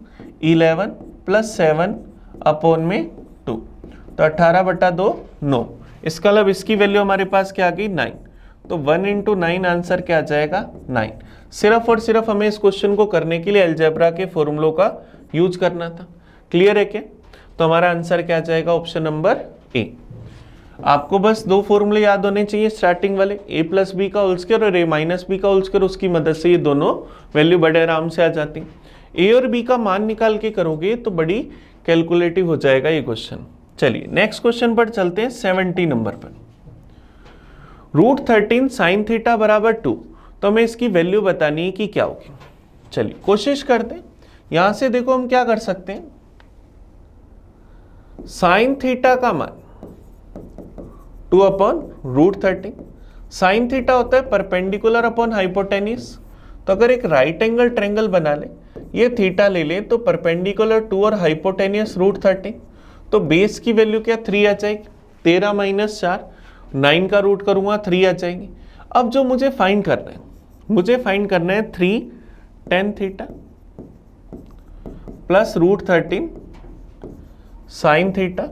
11 प्लस 7 अपॉन में 2, तो 18 बटा 2 9। इसका मतलब इसकी वैल्यू हमारे पास क्या आ गई 9, तो 1 इंटू 9 आंसर क्या आ जाएगा 9। सिर्फ और सिर्फ हमें इस क्वेश्चन को करने के लिए अलजेब्रा के फॉर्मूलों का यूज करना था। क्लियर है क्या? तो हमारा आंसर क्या आ जाएगा, ऑप्शन नंबर ए। आपको बस 2 फॉर्मूले याद होने चाहिए स्टार्टिंग वाले, a प्लस बी का होल स्क्वायर और a माइनस बी का होल स्क्वायर, उसकी मदद से ये दोनों वैल्यू बड़े आराम से आ जाती। a और b का मान निकाल के करोगे तो बड़ी कैलकुलेटिव हो जाएगा ये क्वेश्चन। चलिए नेक्स्ट क्वेश्चन पर चलते हैं 70 नंबर पर। रूट 13 साइन थीटा बराबर 2, तो हमें इसकी वैल्यू बतानी है कि क्या होगी। चलिए कोशिश करते हैं। यहां से देखो हम क्या कर सकते हैं, साइन थीटा का मान 2 अपॉन रूट 13, साइन थीटा होता है परपेंडिकुलर अपॉन हाइपोटेन्यूस। तो अगर एक राइट एंगल ट्रायंगल बना ले, ये थीटा ले ले, तो परपेंडिकुलर 2 और हाइपोटेन्यूस रूट 13, तो बेस की वैल्यू क्या 3 आ जाएगी, 13 माइनस 4, 9 का रूट करूंगा 3 आ जाएगी। अब जो मुझे फाइंड करना है, मुझे फाइंड करना है 3 tan theta plus root 13 sine theta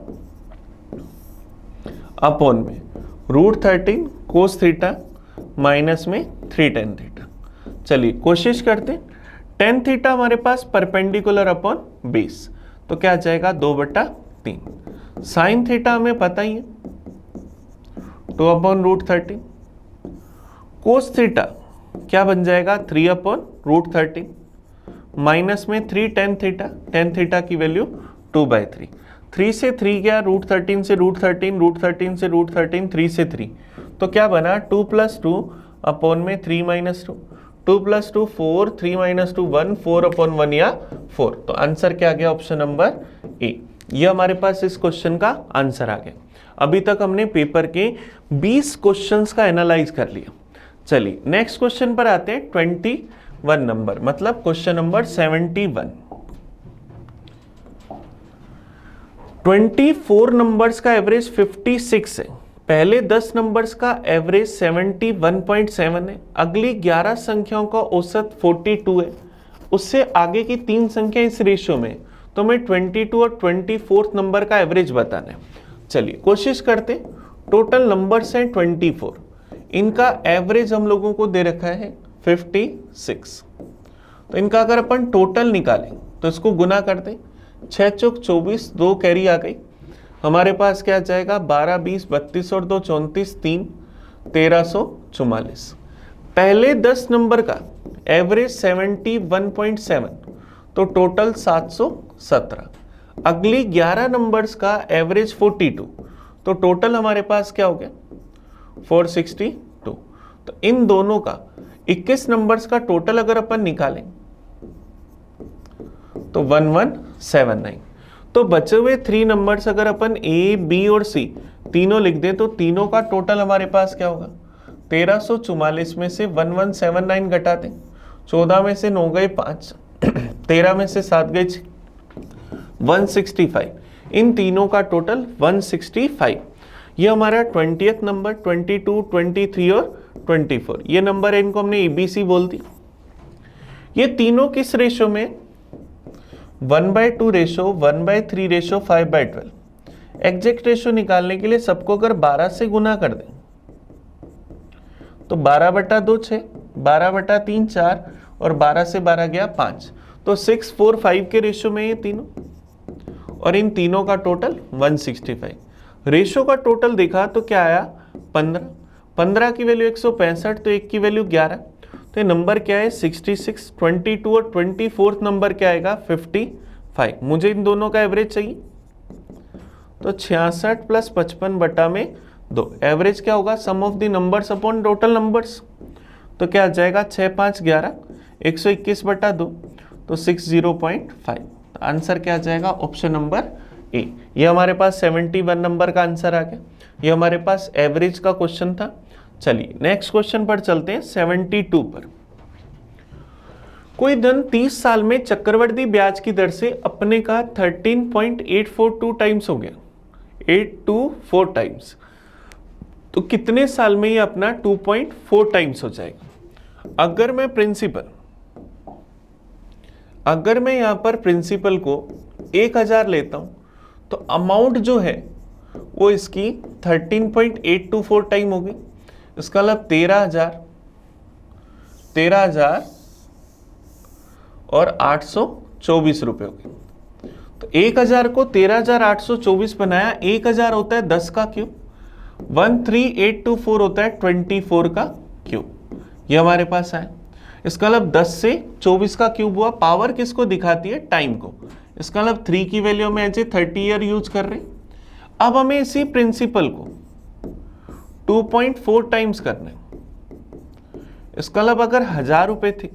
upon में रूट 13 कोस थीटा माइनस में 3 tan थीटा। चलिए कोशिश करते हैं। tan थीटा हमारे पास परपेंडिकुलर अपॉन बेस, तो क्या आ जाएगा 2/3। साइन थीटा हमें पता ही है 2 अपॉन रूट 13, कोस थीटा क्या बन जाएगा 3 अपॉन रूट 13 माइनस में 3 tan थीटा, tan थीटा की वैल्यू 2/3। 3 से 3 गया, रूट 13 से रूट 13, रूट 13 से रूट 13, 3 से 3, तो क्या बना 2 प्लस 2 अपॉन में 3 माइनस 2, 2 प्लस 2 4, 3 माइनस 2 1, 4 अपॉन 1 या 4। तो आंसर क्या आ गया, ऑप्शन नंबर ए। ये हमारे पास इस क्वेश्चन का आंसर आ गया। अभी तक हमने पेपर के 20 क्वेश्चंस का एनालाइज कर लिया। चलिए नेक्स्ट क्वेश्चन पर आते हैं 21 नंबर, मतलब क्वेश्चन नंबर 71। 24 नंबर्स का एवरेज 56 है, पहले 10 नंबर्स का एवरेज 71.7 है, अगली 11 संख्याओं का औसत 42 है, उससे आगे की 3 संख्या इस रेशियो में, तो हमें 22 और 24 नंबर का एवरेज बताना है। चलिए कोशिश करते। टोटल नंबर्स हैं 24, इनका एवरेज हम लोगों को दे रखा है 56, तो इनका अगर अपन टोटल निकालें तो इसको गुना कर दें, 6 चौक 24, 2 कैरी आ गई, हमारे पास क्या जाएगा 12 20 32 और 2 34, 3 1344। पहले 10 नंबर का एवरेज 71.7, तो टोटल 717। अगली 11 नंबर्स का एवरेज 42, तो टोटल हमारे पास क्या हो गया 462। तो इन दोनों का 21 नंबर्स का टोटल अगर अपन निकालें तो 1179। तो बचे हुए 3 नंबर्स अगर अपन ए, बी और सी तीनों लिख दें तो तीनों का टोटल हमारे पास क्या होगा, 1344 में से 1179 घटा दें, 14 में से 9 गए 5, 13 में से 7 गए 165, इन तीनों का टोटल 165। ये हमारा 20th नंबर, 22, 23 और 24, ये नंबर है, इनको हमने ABC बोल दी। ये तीनों किस रेशो में, 1/2 रेशो, 1/3 रेशो, 5/12। एग्जैक्ट रेशो निकालने के लिए सबको अगर 12 से गुना कर दें तो 12/2 6, 12/3 4 और 12 से 12 गया 5, तो 6, 4, 5 के रेशो में ये तीनों, और इन तीनों का टोटल 165। रेशो का टोटल देखा तो क्या आया 15, 15 की वैल्यू 165, तो 1 की वैल्यू 11, तो ये नंबर क्या है 66। 22 और 24 नंबर क्या आएगा 55। मुझे इन दोनों का एवरेज चाहिए, तो 66 प्लस 55/2, एवरेज क्या होगा, sum of the numbers upon total numbers, तो क्या आ जाएगा 6, 5, 11, 121/2, तो 60.5। आंसर क्या आ जाएगा, ऑप्शन नंबर ए। ये हमारे पास 71 नंबर का आंसर आ गया। ये हमारे पास एवरेज का क्वेश्चन था। चलिए नेक्स्ट क्वेश्चन पर चलते हैं, 72 पर। कोई धन 30 साल में चक्रवृद्धि ब्याज की दर से अपने का 13.842 टाइम्स हो गया, 824 टाइम्स, तो कितने साल में ये अपना 2.4 टाइम्स हो जाएगा। अगर मैं यहां पर प्रिंसिपल को 1000 लेता हूं तो अमाउंट जो है वो इसकी 13.824 टाइम होगी, इसका मतलब 13,000 और 824 रुपए हो गए। तो 1000 को 13,824 बनाया, 1000 होता है 10 का क्यूब, 13,824 होता है 24 का क्यूब, ये हमारे पास है। इसका मतलब 10 से 24 का क्यूब हुआ। पावर किसको दिखाती है, टाइम को। इसका मतलब 3 की वैल्यू में ऐसे 30 ईयर यूज कर रहे हैं। अब हमें इसी प्रिंसिपल को 2.4 टाइम्स करना है। इसका मतलब अगर 1000 रुपए थे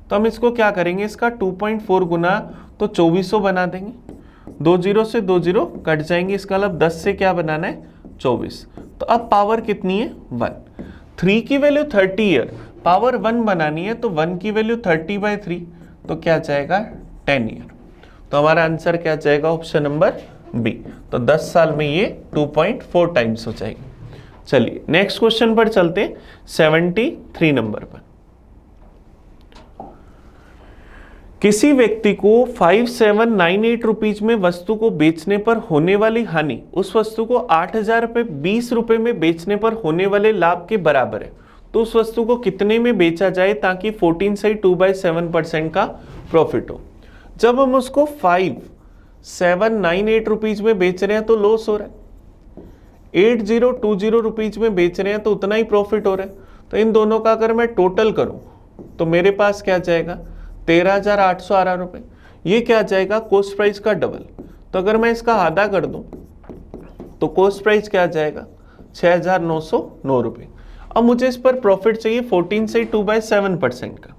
तो हम इसको क्या करेंगे, इसका 2.4 गुना तो 2400 बना देंगे, 2 0 से 2 0 कट जाएंगे, इसका मतलब 10 से क्या बनाना है 24। तो अब पावर कितनी है 1, 3 की वैल्यू 30 ईयर, पावर 1 बनानी है तो 1 की वैल्यू 30/3, तो क्या जाएगा 10 ईयर। तो हमारा आंसर क्या जाएगा, ऑप्शन नंबर बी। तो 10 साल में ये 2.4 टाइम्स हो जाएगी। चलिए नेक्स्ट क्वेश्चन पर चलते हैं, 73 नंबर पर। किसी व्यक्ति को 5798 रुपीज में वस्तु को बेचने पर होने वाली हानि उस वस्तु को 8000 रुपए 20 रुपए में बेचने पर होने वाले लाभ के बराबर है, तो उस वस्तु को कितने में बेचा जाए ताकि 14 से 2/7% का प्रॉफिट हो। जब हम उसको 5798 रुपीज में बेच रहे हैं तो लॉस हो रहा है, 8020 रुपीज में बेच रहे हैं तो उतना ही प्रॉफिट हो रहा है। तो इन दोनों का अगर मैं टोटल करूं तो मेरे पास क्या जाएगा 13,818 रुपए। ये क्या जाएगा, कॉस्ट प्राइस का डबल। तो अगर मैं इसका आधा कर दूं तो कॉस्ट प्राइस क्या जाएगा 6,909 रुपए। अब मुझे इस पर प्रॉफिट चाहिए 14 से 2/7% का,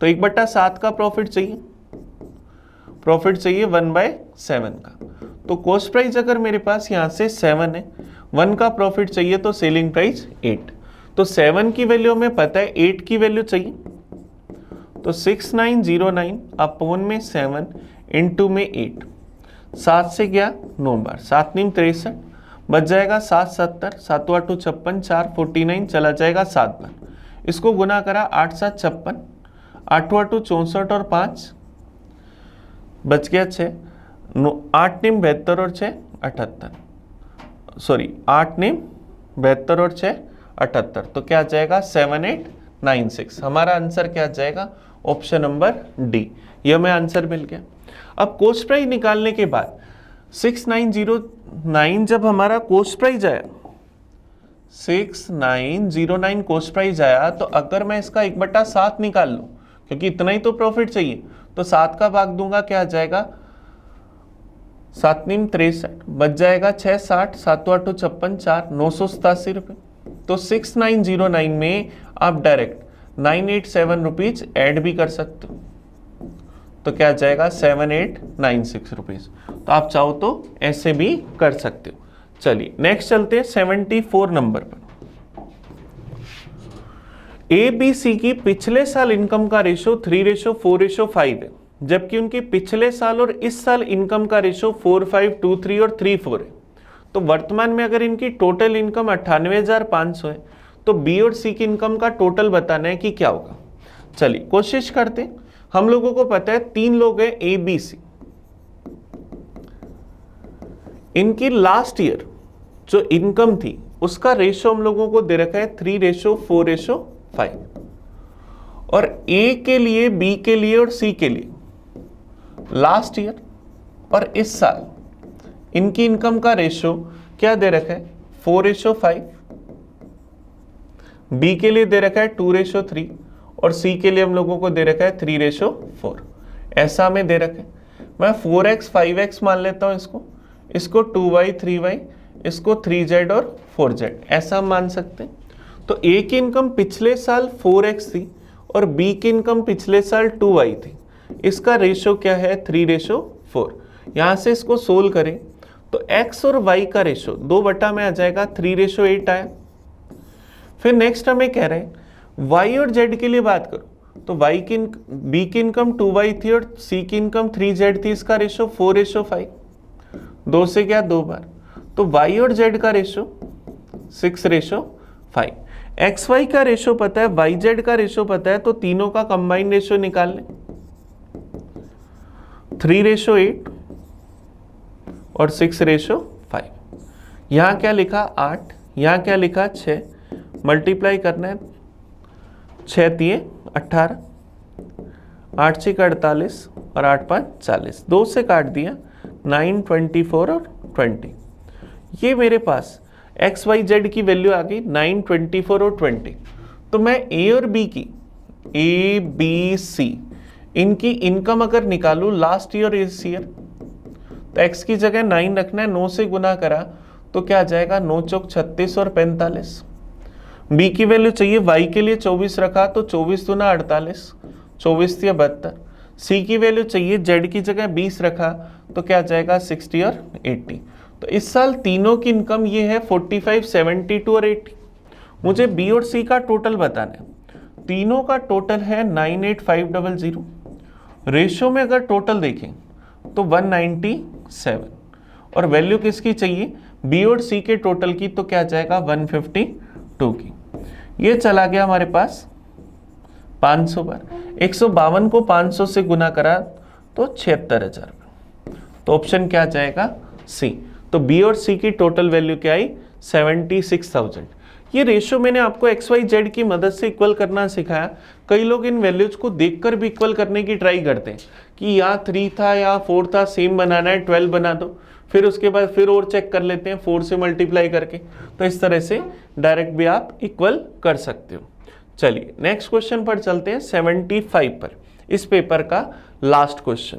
तो 1/7 का प्रॉफिट चाहिए 1/7 का। तो कॉस्ट प्राइस अगर मेरे पास यहाँ से 7 है, 1 का प्रॉफिट चाहिए तो सेलिंग प्राइस 8। तो 7 की वैल्यू हमें पता है, 8 की वैल्यू चाहिए, तो 6909 अपॉन में 7 इंटू में 8, 7 से गया 9 बार, 7 9 63, बच जाएगा 7 70, 7 8 56, 4 49, चला जाएगा 7 बार। इसको गुना करा 8 7 56, 8 8 64 और 5 बच गया 6, 8 9 72 और 6 78, सॉरी 8 9 72 और 6 78, तो क्या जाएगा 7896। हमारा आंसर क्या जाएगा, ऑप्शन नंबर डी। ये हमें आंसर मिल गया। अब कॉस्ट प्राइस निकालने के बाद 6909 जब हमारा कॉस्ट प्राइस आया, 6909 कॉस्ट प्राइस आया, तो अगर मैं इसका 1/7 निकाल लूं, क्योंकि इतना ही तो प्रॉफिट चाहिए, तो 7 का भाग दूंगा, क्या आ जाएगा 7 9 63, बच जाएगा 6 60, 7 8 56, 4 987 रुपए। तो 6909 में आप डायरेक्ट 987 रुपीज ऐड भी कर सकते हो, तो क्या जाएगा 7896 रुपीज। तो आप चाहो तो ऐसे भी कर सकते हो। चलिए नेक्स्ट चलते हैं 74 नंबर पर। ए बी सी की पिछले साल इनकम का रेशो 3:4:5 है, जबकि उनके पिछले साल और इस साल इनकम का रेशो 4:5:2:3 और 3:4 है। तो वर्तमान में अगर इनकी टोटल इनकम 98,500 है, तो बी और सी की इनकम का टोटल बताना है कि क्या होगा। चलिए कोशिश करते हैं। हम लोगों को पता है 3 लोग हैं ए बी सी, इनकी लास्ट ईयर जो इनकम थी उसका रेशो हम लोगों को दे रखा है 3:4:5, और ए के लिए, बी के लिए और सी के लिए लास्ट ईयर और इस साल इनकी इनकम का रेशो क्या दे रखा है 4:5, बी के लिए दे रखा है 2:3 और सी के लिए हम लोगों को दे रखा है 3:4। ऐसा हमें दे रखा है। मैं 4x 5x मान लेता हूं, इसको 2y 3y, इसको 3z और 4z, ऐसा हम मान सकते हैं। तो ए की इनकम पिछले साल 4x थी और बी की इनकम पिछले साल 2y थी। इसका रेशो क्या है 3:4। यहां से इसको सोल्व करें तो x और y का रेशो 2 में आ जाएगा, 3:8 आया। फिर नेक्स्ट हमें कह रहे हैं y और z के लिए बात करो, तो b की इनकम 2y थी और c की इनकम 3z थी, इसका रेशो 4:5, 2 से क्या 2 बार, तो y और z का रेशो 6:5। एक्स वाई का रेशो पता है, वाई जेड का रेशो पता है, तो तीनों का कंबाइंड रेशो निकाल लें, 3:8 और 6:5। यहां क्या लिखा 8, यहां क्या लिखा 6, मल्टीप्लाई करना है, 6 3 18, 8 6 48 और 8 5 40, 2 से काट दिया 9 24 और 20। ये मेरे पास एक्स वाई जेड की वैल्यू आ गई 9 24 और 20। तो मैं ए और बी की, ए बी सी इनकी इनकम अगर निकालूं लास्ट ईयर इस ईयर, तो एक्स की जगह 9 रखना है, 9 से गुना करा तो क्या आ जाएगा 9 चौक 36 और 45। बी की वैल्यू चाहिए, वाई के लिए 24 रखा तो 24 दूना 48, 24 या 72। सी की वैल्यू चाहिए, जेड की जगह 20 रखा तो क्या आ जाएगा 60 और 80। तो इस साल तीनों की इनकम ये है 45, 72 और 80। मुझे बी और सी का टोटल बताना है। तीनों का टोटल है 98500। रेशो में अगर टोटल देखें तो 197, और वैल्यू किसकी चाहिए बी और सी के टोटल की, तो क्या जाएगा 152 की। ये चला गया हमारे पास 500 बार, 152 को 500 से गुना करा तो 76,000। तो ऑप्शन क्या जाएगा सी। तो बी और सी की टोटल वैल्यू क्या आई 76,000। ये रेशो मैंने आपको एक्स वाई जेड की मदद से इक्वल करना सिखाया। कई लोग इन वैल्यूज को देखकर भी इक्वल करने की ट्राई करते हैं कि यहाँ 3 था यहाँ 4 था, सेम बनाना है 12 बना दो, फिर उसके बाद फिर और चेक कर लेते हैं 4 से मल्टीप्लाई करके। तो इस तरह से डायरेक्ट भी आप इक्वल कर सकते हो। चलिए नेक्स्ट क्वेश्चन पर चलते हैं 75 पर, इस पेपर का लास्ट क्वेश्चन।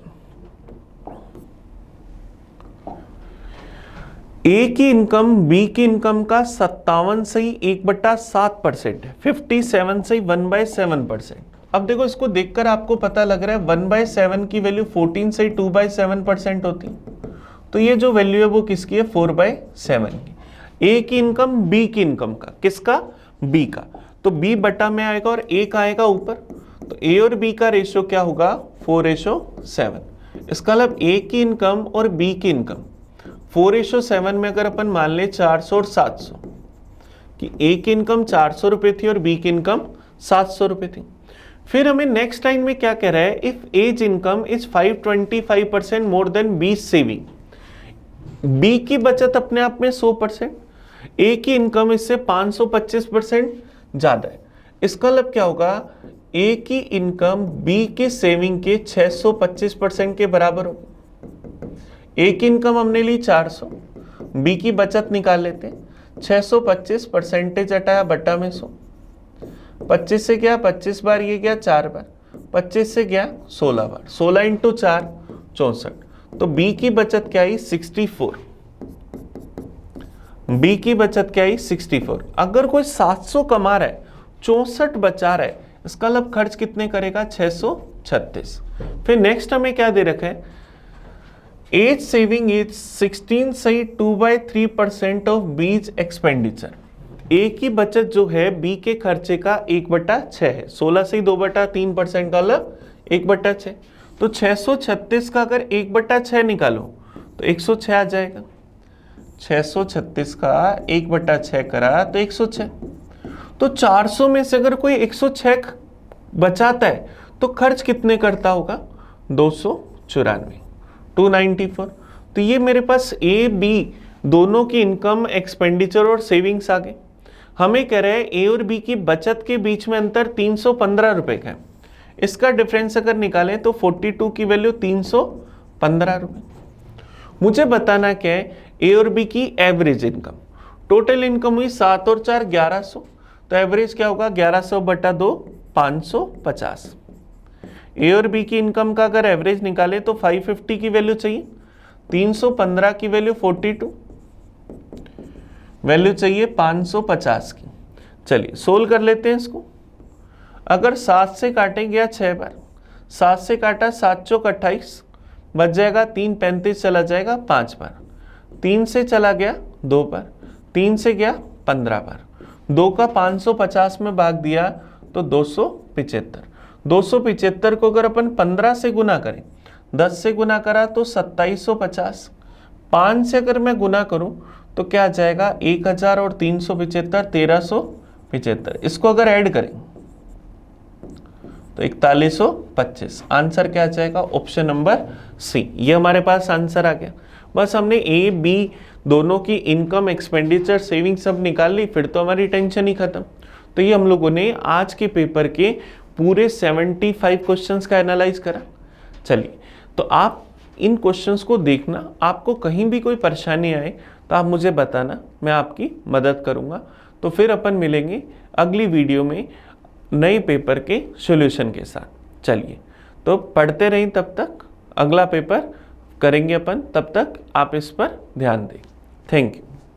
ए की इनकम बी की इनकम का 57 से 1/7% है, 57 से 1/7%। अब देखो इसको देखकर आपको पता लग रहा है 1/7 की वैल्यू 14 से 2/7% होती है, तो ये जो वैल्यू है वो किसकी है 4/7 की। ए की इनकम बी की इनकम का, किसका बी का, तो बी बटा में आएगा और ए का आएगा ऊपर, तो ए और बी का रेशियो क्या होगा 4:7। इसका मतलब ए की इनकम और बी की इनकम 4:7 में अगर अपन मान ले 400 और 700 कि ए की इनकम 400 रुपए थी और बी की इनकम 700 रुपए थी। फिर हमें नेक्स्ट लाइन में क्या कह रहा है, if A's income is 525% more than B saving. B की बचत अपने आप में 100%, ए की इनकम इससे 525% ज्यादा है। इसका मतलब क्या होगा, ए की इनकम बी के सेविंग के 625% के बराबर होगी। ए की इनकम हमने ली 400, बी की बचत निकाल लेते हैं, 625 परसेंटेज हटाया बटा में 100, 25 से गया 25 बार, ये गया 4 बार, 25 से गया 16 बार, 16 इंटू 4 64। तो बी की बचत क्या आई 64, बी की बचत क्या आई 64। अगर कोई 700 कमा रहा है 64 बचा रहा है, इसका मतलब खर्च कितने करेगा, 636। फिर नेक्स्ट हमें क्या दे रखा है, एज सेविंग इज 16 से 2/3% ऑफ बीज एक्सपेंडिचर। ए की बचत जो है बी के खर्चे का 1/6 है, 16 से 2/3% का मतलब 1/6। तो 636 का अगर 1/6 निकालो तो 106 आ जाएगा। 636 का 1/6 करा तो 106। तो 400 में से अगर कोई 106 बचाता है तो खर्च कितने करता होगा, 294, 294। तो ये मेरे पास ए बी दोनों की इनकम, एक्सपेंडिचर और सेविंग्स आ गए। हमें कह रहे हैं ए और बी की बचत के बीच में अंतर 315 रुपए का है। इसका डिफरेंस अगर निकालें तो 42 की वैल्यू 315 रुपए। मुझे बताना क्या है, ए और बी की एवरेज इनकम। टोटल इनकम हुई 7 और 4 1100, तो एवरेज क्या होगा 1100/2 550। ए और बी की इनकम का अगर एवरेज निकाले तो 550 की वैल्यू चाहिए, 315 की वैल्यू 42, वैल्यू चाहिए 550 की। चलिए सोल्व कर लेते हैं इसको। अगर 7 से काटेंगे या 6 बार, 7 से काटा 7 चौक 28, बच जाएगा 3 35 चला जाएगा 5 बार, 3 से चला गया 2 बार, 3 से गया 15 बार, 2 का 550 में भाग दिया तो 275। 275 को अगर अपन 15 से गुना करें, 10 से गुना करा तो 2750, 5 से अगर मैं गुना करूं तो क्या आ जाएगा 1000 और 375 1375। इसको अगर ऐड करें तो 4125। आंसर क्या आ जाएगा, ऑप्शन नंबर सी। ये हमारे पास आंसर आ गया। बस हमने ए बी दोनों की इनकम, एक्सपेंडिचर, सेविंग सब निकाल ली, फिर तो हमारी टेंशन ही खत्म। तो ये हम लोगों ने आज के पेपर के पूरे 75 क्वेश्चंस का एनालाइज करा। चलिए, तो आप इन क्वेश्चंस को देखना, आपको कहीं भी कोई परेशानी आए तो आप मुझे बताना, मैं आपकी मदद करूंगा। तो फिर अपन मिलेंगे अगली वीडियो में नए पेपर के सॉल्यूशन के साथ। चलिए, तो पढ़ते रहें, तब तक अगला पेपर करेंगे अपन, तब तक आप इस पर ध्यान दें। Thank you.